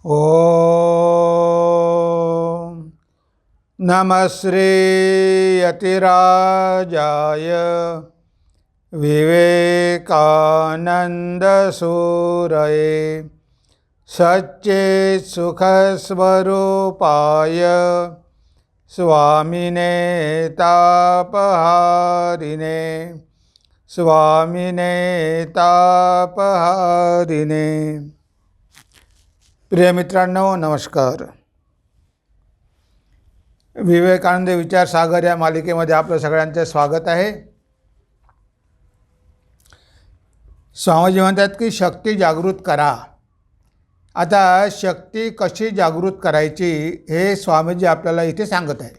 ओम नमः श्री यतिराजाय विवेकानंदसूरये सच्चित् सुखस्वरूपाय स्वामिने तापहारिणे स्वामिने तापहारिणे। प्रिय मित्रांनो, नमस्कार। विवेकानंद विचार सागर या मालिकेमध्ये आपलं सगळ्यांचं स्वागत आहे। स्वामीजी म्हणतात की शक्ती जागृत करा। आता शक्ती कशी जागृत करायची हे स्वामीजी आपल्याला इथे सांगत आहे।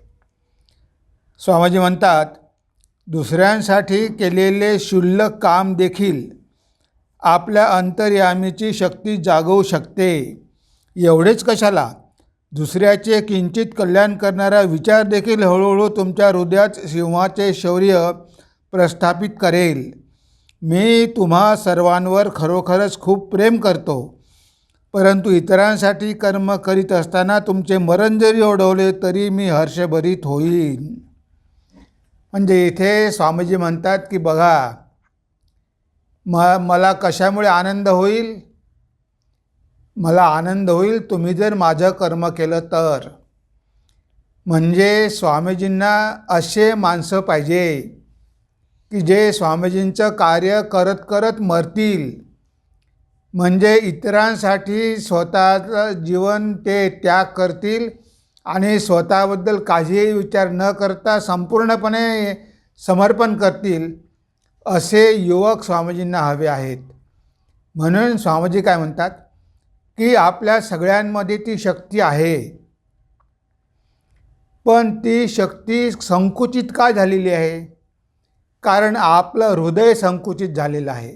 स्वामीजी म्हणतात, दुसऱ्यांसाठी केलेले क्षुल्लक काम देखील आपल्या अंतर्यामीची शक्ती जागवू शकते। एवढेच कशाला, दुसऱ्याचे किंचित कल्याण करणारा विचार देखील हळूहळू तुमच्या हृदयात सिंहाचे शौर्य प्रस्थापित करेल। मी तुम्हा सर्वांवर खरोखरच खूप प्रेम करतो, परंतु इतरांसाठी कर्म करीत असताना तुमचे मरण जरी ओढवले तरी मी हर्षभरीत होईन। म्हणजे इथे स्वामीजी म्हणतात की बघा, मला कशामुळे आनंद होईल? मला आनंद होईल तुम्ही जर माझं कर्म केलं तर। म्हणजे स्वामीजींना असे माणसं पाहिजे की जे स्वामीजींचं कार्य करत करत मरतील। म्हणजे इतरांसाठी स्वतःचं जीवन ते त्याग करतील आणि स्वतःबद्दल काहीही विचार न करता संपूर्णपणे समर्पण करतील, असे युवक स्वामीजींना हवे आहेत। म्हणून स्वामीजी काय म्हणतात की आपल्या सगळ्यांमध्ये ती शक्ती आहे, पण ती शक्ती संकुचित का झालेली आहे? कारण आपलं हृदय संकुचित झालेलं आहे।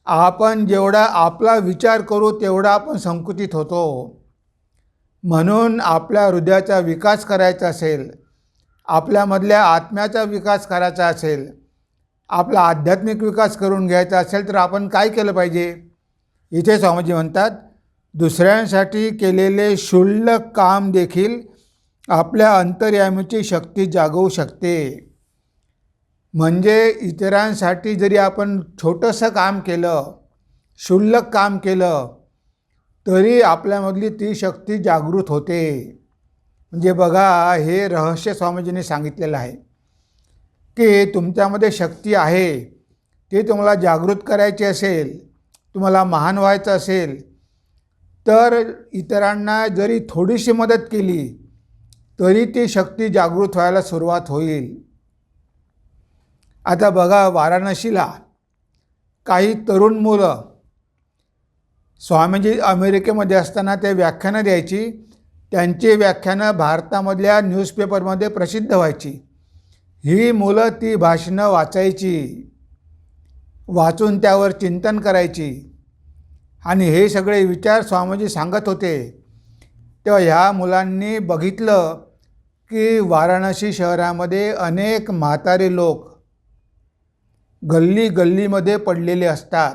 आपण जेवढा आपला विचार करू तेवढा आपण संकुचित होतो। म्हणून आपल्या हृदयाचा विकास करायचा असेल, आपल्यामधल्या आत्म्याचा विकास करायचा असेल, आपला आध्यात्मिक विकास करून घ्यायचा असेल तर आपण काय केलं पाहिजे? इथे स्वामीजी म्हणतात, दुसऱ्यांसाठी केलेले क्षुल्लक काम देखील आपल्या अंतर्यामीची शक्ती जागवू शकते। म्हणजे इतरांसाठी जरी आपण छोटंसं काम केलं, क्षुल्लक काम केलं, तरी आपल्यामधली ती शक्ती जागृत होते। म्हणजे बघा, हे रहस्य स्वामीजींनी सांगितलेलं आहे की तुमच्यामध्ये शक्ती आहे, ती तुम्हाला जागृत करायची असेल, तुम्हाला महान व्हायचं असेल तर इतरांना जरी थोडीशी मदत केली तरी ती शक्ती जागृत व्हायला सुरुवात होईल। आता बघा, वाराणसीला काही तरुण मुलं स्वामीजी अमेरिकेमध्ये असताना ते व्याख्यानं द्यायची। त्यांची व्याख्यानं भारतामधल्या न्यूजपेपरमध्ये प्रसिद्ध व्हायची। ही मुलं ती भाषणं वाचायची, वाचून त्यावर चिंतन करायची आणि हे सगळे विचार स्वामीजी सांगत होते। तेव्हा ह्या मुलांनी बघितलं की वाराणसी शहरामध्ये अनेक म्हातारे लोक गल्ली गल्लीमध्ये पडलेले असतात,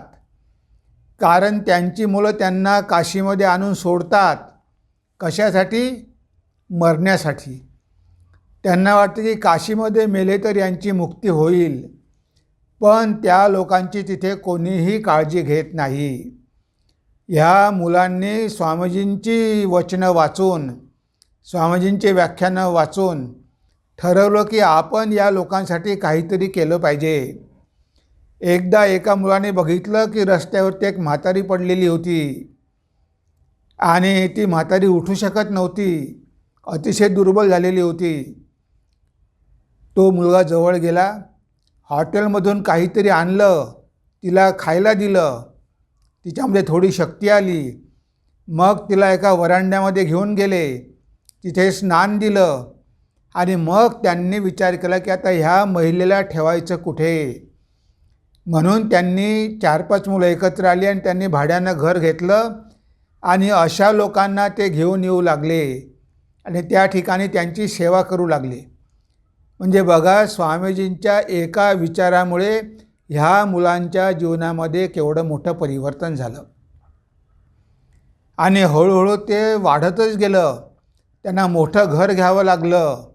कारण त्यांची मुलं त्यांना काशीमध्ये आणून सोडतात। कशासाठी? मरण्यासाठी। त्यांना वाटतं की काशीमध्ये मेले तर यांची मुक्ती होईल, पण त्या लोकांची तिथे कोणीही काळजी घेत नाही। ह्या मुलांनी स्वामीजींची वचनं वाचून, स्वामीजींचे व्याख्यानं वाचून ठरवलं की आपण या लोकांसाठी काहीतरी केलं पाहिजे। एकदा एका मुलाने बघितलं की रस्त्यावरती एक म्हातारी पडलेली होती आणि ती म्हातारी उठू शकत नव्हती, अतिशय दुर्बल झालेली होती। तो मुलगा जवळ गेला, हॉटेलमधून काहीतरी आणलं, तिला खायला दिलं, तिच्यामध्ये थोडी शक्ती आली। मग तिला एका वरांड्यामध्ये घेऊन गेले, तिथे स्नान दिलं आणि मग त्यांनी विचार केला की आता ह्या महिलेला ठेवायचं कुठे? म्हणून त्यांनी 4-5 मुलं एकत्र आली आणि त्यांनी भाड्यानं घर घेतलं आणि अशा लोकांना ते घेऊन येऊ लागले आणि त्या ठिकाणी त्यांची सेवा करू लागले। म्हणजे बघा, स्वामीजींच्या एका विचारामुळे ह्या मुलांच्या जीवनामध्ये केवढं मोठं परिवर्तन झालं। आणि हळूहळू ते वाढतच गेलं. त्यांना मोठं घर घ्यावं लागलं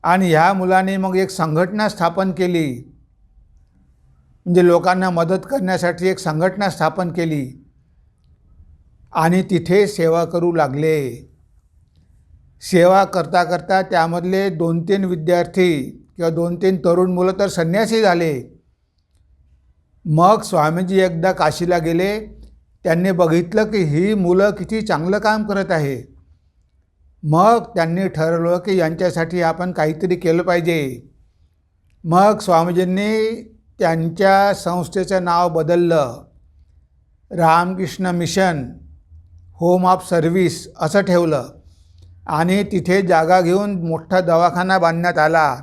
आणि ह्या मुलांनी मग एक संघटना स्थापन केली. म्हणजे लोकांना मदत करण्यासाठी एक संघटना स्थापन केली आणि तिथे सेवा करू लागले. सेवा करता करता त्यामधले 2-3 विद्यार्थी किंवा 2-3 तरुण मुलं तर संन्यासी झाले. मग स्वामीजी एकदा काशीला गेले. त्यांनी बघितलं की ही मुलं किती चांगलं काम करत आहे. मग त्यांनी ठरवलं की यांच्यासाठी आपण काहीतरी केलं पाहिजे. मग स्वामीजींनी त्यांच्या संस्थेचं नाव बदललं. Ramakrishna mission home of service असं ठेवलं आणि तिथे जागा घेऊन मोठा दवाखाना बांधण्यात आला.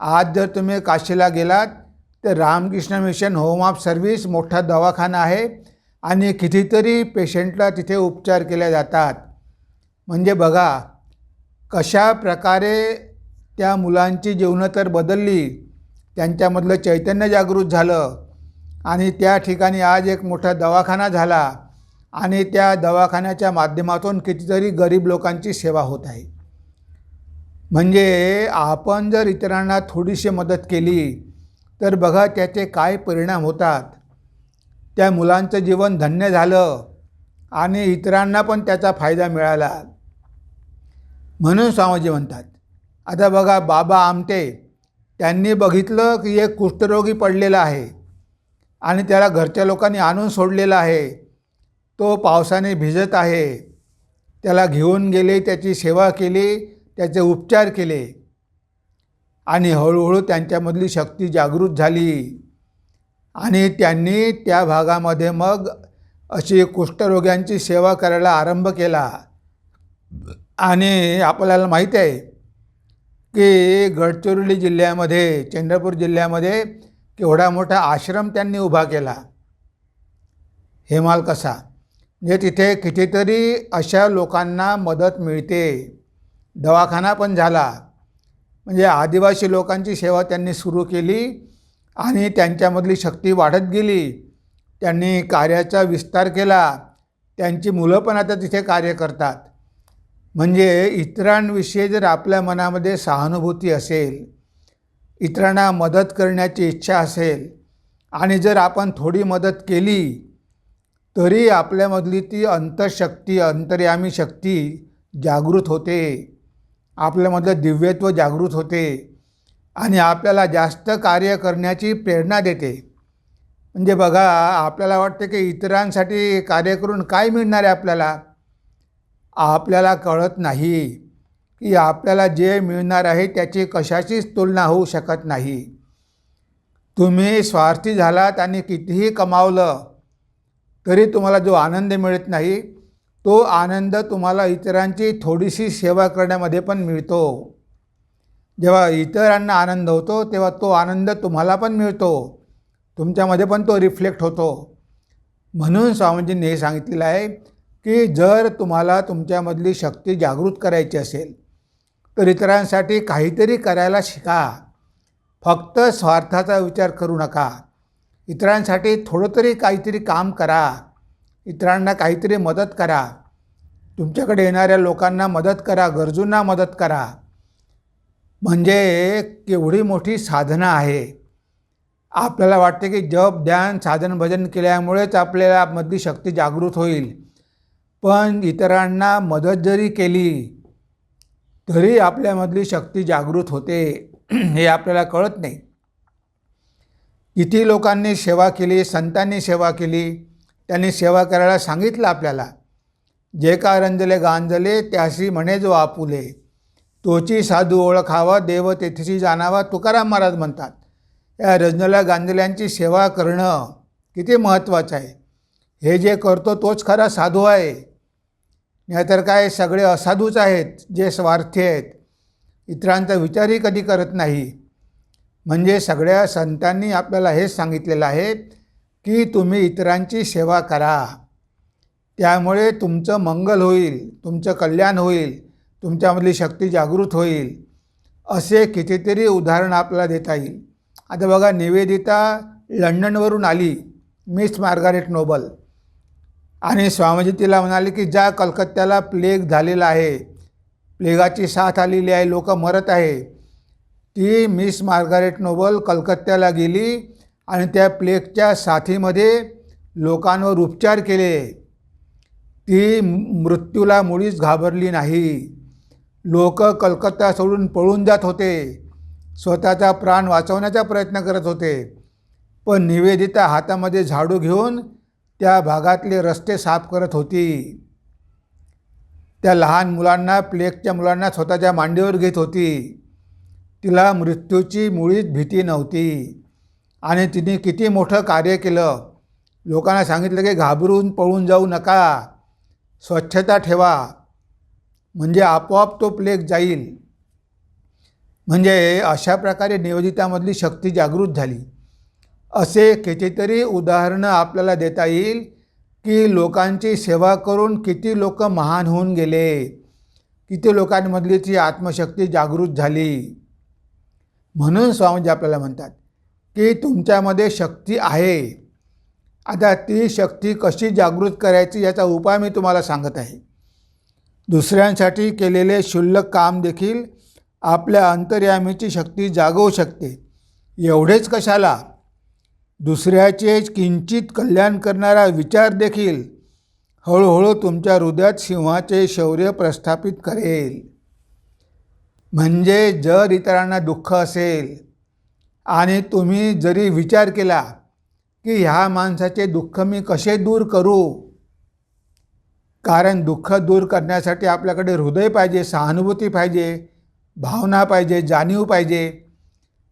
आज जर तुम्ही काशीला गेलात तर Ramakrishna mission home of service मोठा दवाखाना आहे आणि कितीतरी पेशंटला तिथे उपचार केले जातात. म्हणजे बघा कशा प्रकारे त्या मुलांची जीवनं तर बदलली, त्यांच्यामधलं चैतन्य जागृत झालं आणि त्या ठिकाणी आज एक मोठा दवाखाना झाला आणि त्या दवाखान्याच्या माध्यमातून कितीतरी गरीब लोकांची सेवा होत आहे. म्हणजे आपण जर इतरांना थोडीशी मदत केली तर बघा त्याचे काय परिणाम होतात. त्या मुलांचं जीवन धन्य झालं आणि इतरांना पण त्याचा फायदा मिळाला. म्हणून स्वामीजी म्हणतात, आता बघा बाबा आमटे त्यांनी बघितलं की एक कुष्ठरोगी पडलेला आहे आणि त्याला घरच्या लोकांनी आणून सोडलेला आहे. तो पावसाने भिजत आहे. त्याला घेऊन गेले, त्याची सेवा केली, त्याचे उपचार केले आणि हळूहळू त्यांच्यामधली शक्ती जागृत झाली आणि त्यांनी त्या भागामध्ये मग अशी कुष्ठरोग्यांची सेवा करायला आरंभ केला. आणि आपल्याला माहीत आहे की गडचिरोली जिल्ह्यामध्ये, चंद्रपूर जिल्ह्यामध्ये केवढा मोठा आश्रम त्यांनी उभा केला, हेमाल कसा. म्हणजे तिथे कितीतरी अशा लोकांना मदत मिळते. दवाखाना पण झाला. म्हणजे आदिवासी लोकांची सेवा त्यांनी सुरू केली आणि त्यांच्यामधली शक्ती वाढत गेली. त्यांनी कार्याचा विस्तार केला. त्यांची मुलं पण आता तिथे कार्य करतात. म्हणजे इतरांविषयी जर आपल्या मनामध्ये सहानुभूती असेल, इतरांना मदत करण्याची इच्छा असेल आणि जर आपण थोडी मदत केली तरी आपल्यामधली ती अंतःशक्ती, अंतर्यामी शक्ती जागृत होते. आपल्यामधलं दिव्यत्व जागृत होते आणि आपल्याला जास्त कार्य करण्याची प्रेरणा देते. म्हणजे बघा आपल्याला वाटते की इतरांसाठी कार्य करून काय मिळणार आहे आपल्याला. आपल्याला कळत नाही की आपल्याला जे मिळणार आहे त्याची कशाचीच तुलना होऊ शकत नाही. तुम्ही स्वार्थी झालात आणि कितीही कमावलं तरी तुम्हाला जो आनंद मिळत नाही तो आनंद तुम्हाला इतरांची थोडीशी सेवा करण्यामध्ये पण मिळतो. जेव्हा इतरांना आनंद होतो तेव्हा तो आनंद तुम्हाला पण मिळतो, तुमच्यामध्ये पण तो रिफ्लेक्ट होतो. म्हणून स्वामीजींनी हे सांगितलेलं आहे की जर तुम्हाला तुमच्यामधली शक्ती जागृत करायची असेल तर इतरांसाठी काहीतरी करायला शिका. फक्त स्वार्थाचा विचार करू नका. इतरांसाठी थोडं तरी काहीतरी काम करा. इतरांना काहीतरी मदत करा. तुमच्याकडे येणाऱ्या लोकांना मदत करा, गरजूंना मदत करा. म्हणजे केवढी मोठी साधना आहे. आपल्याला वाटते की जप, ध्यान, साधन, भजन केल्यामुळेच आपल्याला मधली शक्ती जागृत होईल. पण इतरांना मदत जरी केली तरी आपल्यामधली शक्ती जागृत होते, हे आपल्याला कळत नाही. किती लोकांनी सेवा केली, संतांनी सेवा केली, त्यांनी सेवा करायला सांगितलं आपल्याला. जे का रंजले गांजले त्याशी म्हणे जो आपुले, तोची साधू ओळखावा देव तेथेची जाणावा, तुकाराम महाराज म्हणतात. या रंजल्या गांजल्यांची सेवा करणं किती महत्त्वाचं आहे. हे जे करतो तोच खरा साधू आहे. नाहीतर काय सगळे असाधूच आहेत जे स्वार्थी आहेत, इतरांचा विचारही कधी करत नाही. म्हणजे सगळ्या संतांनी आपल्याला हेच सांगितलेलं आहे की तुम्ही इतरांची सेवा करा. त्यामुळे तुमचं मंगल होईल, तुमचं कल्याण होईल, तुमच्यामधली शक्ती जागृत होईल. असे कितीतरी उदाहरण आपल्याला देता येईल. आता बघा निवेदिता लंडनवरून आली, मिस मार्गारेट नोबल, आणि स्वामीजी तिला म्हणाले की जा, कलकत्त्याला प्लेग झालेला आहे, प्लेगाची साथ आलेली आहे, लोक मरत आहे. ती मिस मार्गारेट नोबल कलकत्त्याला गेली आणि त्या प्लेगच्या साथीमध्ये लोकांवर उपचार केले. ती मृत्यूला मुळीच घाबरली नाही. लोक कलकत्ता सोडून पळून जात होते, स्वतःचा प्राण वाचवण्याचा प्रयत्न करत होते. पण निवेदिता हातामध्ये झाडू घेऊन त्या भागातले रस्ते साफ करत होती. त्या लहान मुलांना, प्लेगच्या मुलांना स्वतःच्या मांडीवर घेत होती. तिला मृत्यूची मुळीच भीती नव्हती आणि तिने किती मोठं कार्य केलं. लोकांना सांगितलं की घाबरून पळून जाऊ नका, स्वच्छता ठेवा, म्हणजे आपोआप तो प्लेग जाईल. म्हणजे अशा प्रकारे निवेदितामधली शक्ती जागृत झाली. असे कितीतरी उदाहरणं आपल्याला देता येईल की लोकांची सेवा करून किती लोक महान होऊन गेले, किती लोकांमधली ती आत्मशक्ती जागृत झाली. म्हणून स्वामीजी आपल्याला म्हणतात की तुमच्यामध्ये शक्ती आहे. आता ती शक्ती कशी जागृत करायची याचा उपाय मी तुम्हाला सांगत आहे. दुसऱ्यांसाठी केलेले क्षुल्लक काम देखील आपल्या अंतर्यामीची शक्ती जागवू शकते. एवढेच कशाला, दुसऱ्याचे किंचित कल्याण करणारा विचार देखील हळूहळू तुमच्या हृदयात सिंहाचे शौर्य प्रस्थापित करेल. म्हणजे जर इतरांना दुःख असेल आणि तुम्ही जरी विचार केला की ह्या माणसाचे दुःख मी कसे दूर करू, कारण दुःख दूर करण्यासाठी आपल्याकडे हृदय पाहिजे, सहानुभूती पाहिजे, भावना पाहिजे, जाणीव पाहिजे.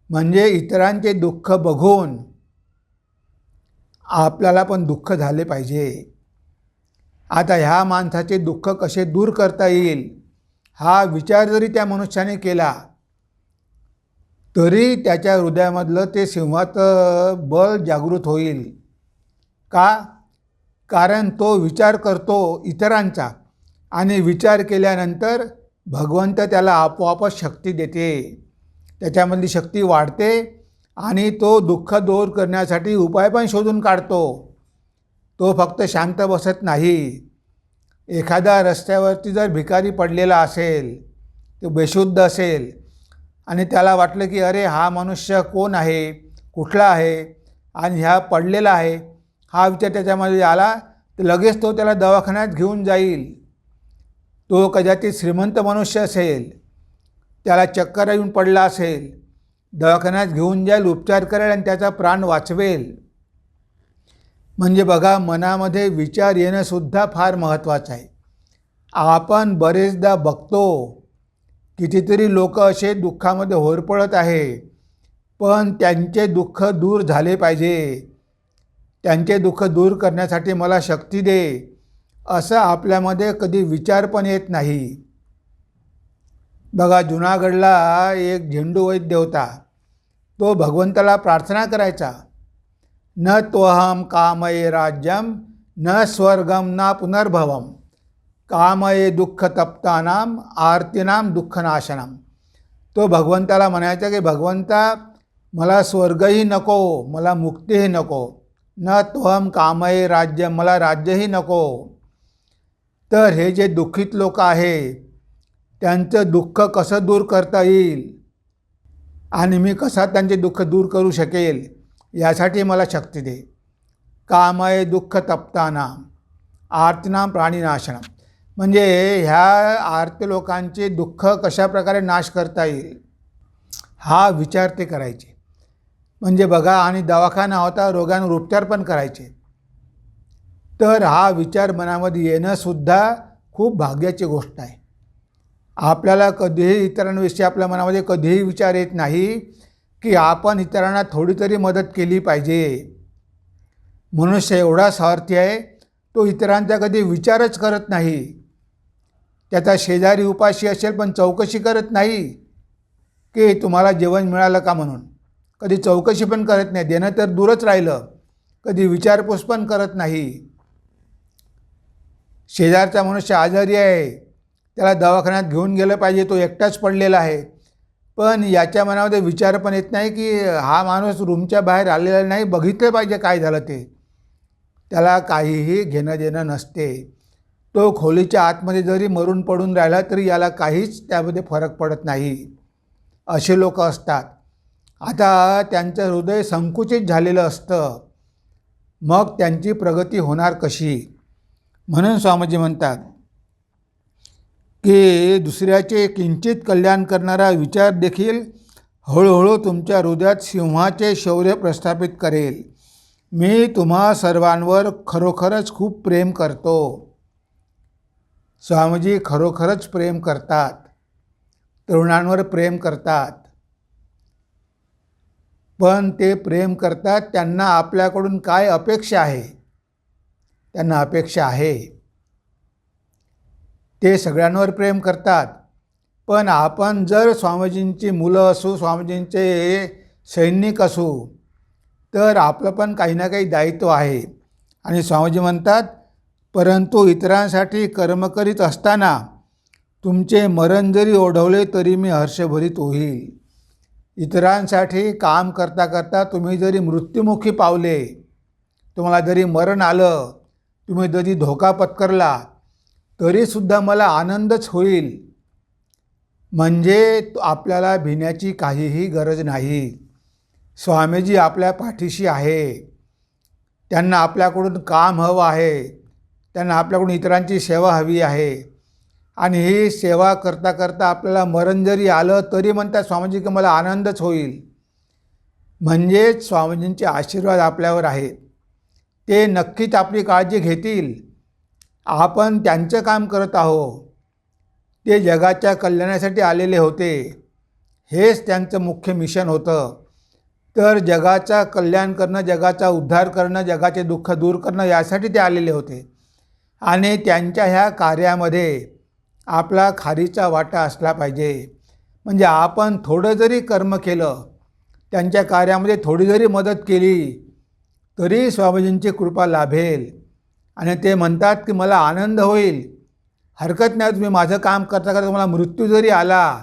म्हणजे इतरांचे दुःख बघून आपल्याला पण दुःख झाले पाहिजे. आता ह्या माणसाचे दुःख कसे दूर करता येईल हा विचार जरी त्या मनुष्याने केला तरी त्याच्या हृदयामधलं ते सिंहाचं बळ जागृत होईल. का? कारण तो विचार करतो इतरांचा आणि विचार केल्यानंतर भगवंत त्याला आपोआपच शक्ती देते, त्याच्यामधली शक्ती वाढते आणि तो दुःख दूर करण्यासाठी उपाय पण शोधून काढतो. तो फक्त शांत बसत नाही. एखादा रस्त्यावरती जर भिकारी पडलेला असेल, तो बेशुद्ध असेल आणि त्याला वाटलं की अरे हा मनुष्य कोण आहे, कुठला आहे आणि ह्या पडलेला आहे, हा विचार त्याच्यामध्ये आला तर लगेच तो त्याला दवाखान्यात घेऊन जाईल. तो कदाचित श्रीमंत मनुष्य असेल, त्याला चक्कर येऊन पडला असेल, दवाखान्यात घेऊन जाईल, उपचार करेल आणि त्याचा प्राण वाचवेल. म्हणजे बघा, मनामध्ये विचार येणंसुद्धा फार महत्त्वाचं आहे. आपण बरेचदा बघतो कितीतरी लोक असे दुःखामध्ये होरपळत आहे, पण त्यांचे दुःख दूर झाले पाहिजे, त्यांचे दुःख दूर करण्यासाठी मला शक्ती दे, असं आपल्यामध्ये कधी विचार पण येत नाही. बघा, जुनागडला एक झेंडू वैद्य होता. तो भगवंताला प्रार्थना करायचा, न त्वहम कामये राज्यम न स्वर्गम ना पुनर्भवम कामये दुःख तप्तानाम आर्तीनाम दुःखनाशनम. तो भगवंताला म्हणायचा की भगवंता, मला स्वर्गही नको, मला मुक्तीही नको, न त्वहम कामये राज्यम, मला राज्यही नको. तर हे जे दुःखित लोक आहे त्यांचं दुःख कसं दूर करता येईल आणि मी कसा त्यांचे दुःख दूर करू शकेल यासाठी मला शक्ती दे. कामये दुःख तप्तानाम आर्तीनाम प्राणीनाशनम. म्हणजे ह्या आर्त लोकांचे दुःख कशा प्रकारे नाश करता येईल हा विचार ते करायचे. म्हणजे बघा, आणि दवाखाना होता, रोगांवर उपचार पण करायचे. तर हा विचार मनामध्ये येणंसुद्धा खूप भाग्याची गोष्ट आहे. आपल्याला कधीही इतरांविषयी आपल्या मनामध्ये कधीही विचार येत नाही की आपण इतरांना थोडी तरी मदत केली पाहिजे. मनुष्य एवढा स्वार्थी आहे, तो इतरांचा कधी विचारच करत नाही. त्याचा शेजारी उपाशी असेल पण चौकशी करत नाही की तुम्हाला जेवण मिळालं का म्हणून, कधी चौकशी पण करत नाही. देणं तर दूरच राहिलं, कधी विचारपूस पण करत नाही. शेजारचा मनुष्य आजारी आहे, त्याला दवाखान्यात घेऊन गेलं पाहिजे, तो एकटाच पडलेला आहे, पण याच्या मनामध्ये विचार पण येत नाही की हा माणूस रूमच्या बाहेर आलेला नाही, बघितलं पाहिजे काय झालं ते. त्याला काहीही घेणं देणं नसते. तो खोलीच्या आतमध्ये जरी मरून पडून राहिला तरी याला काहीच त्यामध्ये फरक पडत नाही. असे लोक असतात. आता त्यांचं हृदय संकुचित झालेलं असतं, मग त्यांची प्रगती होणार कशी? म्हणून स्वामीजी म्हणतात की दुसऱ्याचे किंचित कल्याण करणारा विचार देखील हळूहळू तुमच्या हृदयात सिंहाचे शौर्य प्रस्थापित करेल. मी तुम्हा सर्वांवर खरोखरच खूप प्रेम करतो. स्वामीजी खरोखरच प्रेम करतात, तरुणांवर प्रेम करतात. पण ते प्रेम करतात, त्यांना आपल्याकडून काय अपेक्षा आहे? त्यांना अपेक्षा आहे, ते सगळ्यांवर प्रेम करतात. पण आपण जर स्वामीजींची मुलं असू, स्वामीजींचे सैनिक असू, तर आपलं पण काही ना काही दायित्व आहे. आणि स्वामीजी म्हणतात, परंतु इतरांसाठी कर्म करीत असताना तुमचे मरण जरी ओढवले तरी मी हर्षभरीत होईल. इतरांसाठी काम करता करता तुम्ही जरी मृत्युमुखी पावले, तुम्हाला जरी मरण आलं, तुम्ही जरी धोका पत्करला, तरीसुद्धा मला आनंदच होईल. म्हणजे आपल्याला भिण्याची काहीही गरज नाही. स्वामीजी आपल्या पाठीशी आहे. त्यांना आपल्याकडून काम हवं आहे, त्यांना आपल्याकडून इतरांची सेवा हवी आहे. आणि ही सेवा करता करता आपल्याला मरण जरी आलं तरी म्हणतात स्वामीजी की मला आनंदच होईल. म्हणजेच स्वामीजींचे आशीर्वाद आपल्यावर आहेत. ते नक्कीच आपली काळजी घेतील. आपण त्यांचं काम करत आहोत. ते जगाच्या कल्याणासाठी आलेले होते. हेच त्यांचं मुख्य मिशन होतं. तर जगाचा कल्याण करणं, जगाचा उद्धार करणं, जगाचे दुःख दूर करणं यासाठी ते आलेले होते. आणि त्यांच्या ह्या कार्यामध्ये आपला खारीचा वाटा असला पाहिजे. म्हणजे आपण थोडं जरी कर्म केलं, त्यांच्या कार्यामध्ये थोडी जरी मदत केली, तरी स्वामीजींची कृपा लाभेल. आणि ते म्हणतात की मला आनंद होईल. हरकत नाही, तुम्ही माझं काम करता करता तुम्हाला मृत्यू जरी आला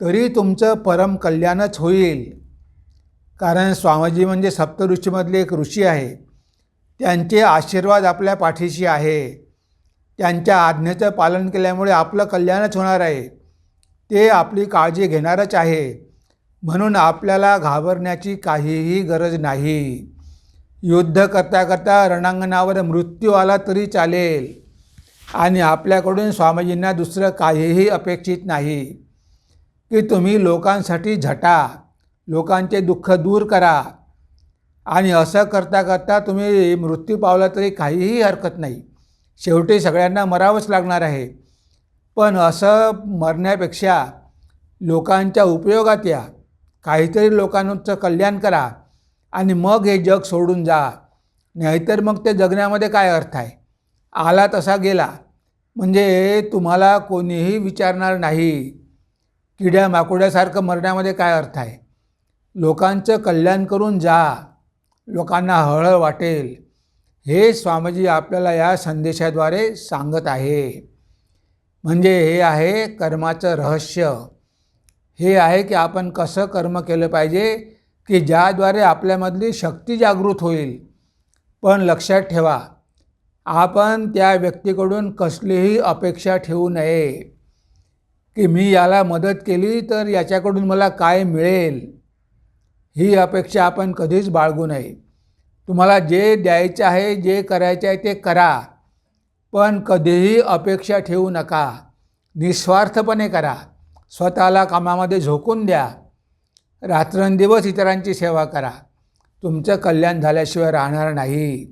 तरी तुमचं परम कल्याणच होईल. कारण स्वामीजी म्हणजे सप्तऋषीमधले एक ऋषी आहे. त्यांचे आशीर्वाद आपल्या पाठीशी आहे. त्यांच्या आज्ञेचं पालन केल्यामुळे आपलं कल्याणच होणार आहे. ते आपली काळजी घेणारच आहे. म्हणून आपल्याला घाबरण्याची काहीही गरज नाही. युद्ध करता करता रणांगणावर मृत्यू आला तरी चालेल. आणि आपल्याकडून स्वामीजींना दुसरं काहीही अपेक्षित नाही की तुम्ही लोकांसाठी झटा, लोकांचे दुःख दूर करा. आणि असं करता करता तुम्ही मृत्यू पावला तरी काहीही हरकत नाही. शेवटी सगळ्यांना मरावंच लागणार आहे. पण असं मरण्यापेक्षा लोकांच्या उपयोगात या, काहीतरी लोकांचं कल्याण करा आणि मग हे जग सोडून जा. नाहीतर मग ते जगण्यामध्ये काय अर्थ आहे? आला तसा गेला म्हणजे तुम्हाला कोणीही विचारणार नाही. किड्या माकुड्यासारखं मरण्यामध्ये काय अर्थ आहे? लोकांचं कल्याण करून जा, लोकांना हळहळ वाटेल. हे स्वामीजी आपल्याला या संदेशाद्वारे सांगत आहे. म्हणजे हे आहे कर्माचं रहस्य. हे आहे की आपण कसं कर्म केलं पाहिजे की ज्याद्वारे आपल्यामधली शक्ती जागृत होईल. पण लक्षात ठेवा, आपण त्या व्यक्तीकडून कसलीही अपेक्षा ठेवू नये की मी याला मदत केली तर याच्याकडून मला काय मिळेल. ही अपेक्षा आपण कधीच बाळगू नये. तुम्हाला जे द्यायचं आहे, जे करायचं आहे ते करा, पण कधीही अपेक्षा ठेवू नका. निस्वार्थपणे करा. स्वतःला कामामध्ये झोकून द्या. रात्रंदिवस इतरांची सेवा करा. तुमचं कल्याण झाल्याशिवाय राहणार नाही.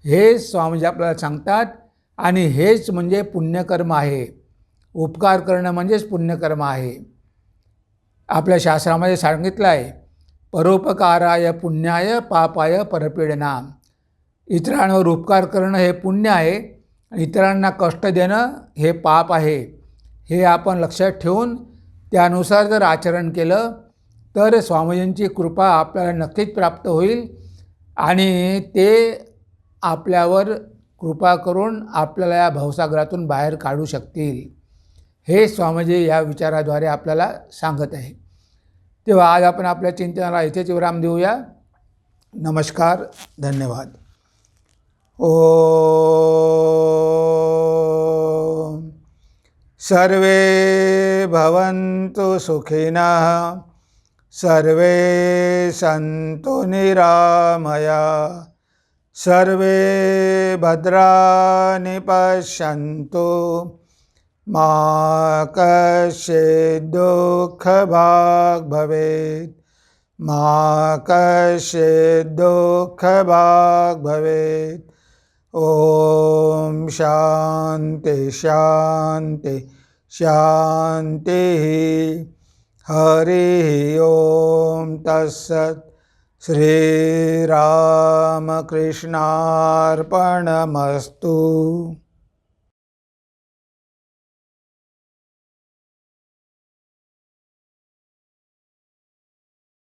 हेच स्वामीजी आपल्याला सांगतात. आणि हेच म्हणजे पुण्यकर्म आहे. उपकार करणं म्हणजेच पुण्यकर्म आहे. आपल्या शास्त्रामध्ये सांगितलं आहे, परोपकाराय पुण्याय पापाय परपीडना. इतरांवर उपकार करणं हे पुण्य आहे आणि इतरांना कष्ट देणं हे पाप आहे. हे आपण लक्षात ठेवून त्यानुसार जर आचरण केलं तर स्वामीजींची कृपा आपल्याला नक्कीच प्राप्त होईल आणि ते आपल्यावर कृपा करून आपल्याला या भवसागरातून बाहेर काढू शकतील. हे स्वामीजी या विचाराद्वारे आपल्याला सांगत आहे. तेव्हा आज आपण आपल्या चिंतनाला इथेच विराम देऊया. नमस्कार, धन्यवाद. ॐ सर्वे भवन्तु सुखिनः सर्वे सन्तु निरामयाः सर्वे भद्राणि पश्यन्तु मा कश्चित् दुःखभाग् भवेत् मा कश्चित् दुःखभाग् भवेत् ॐ शान्ति शान्ति शान्तिः हरिः ॐ तत्सत् श्रीरामकृष्णार्पणमस्तु।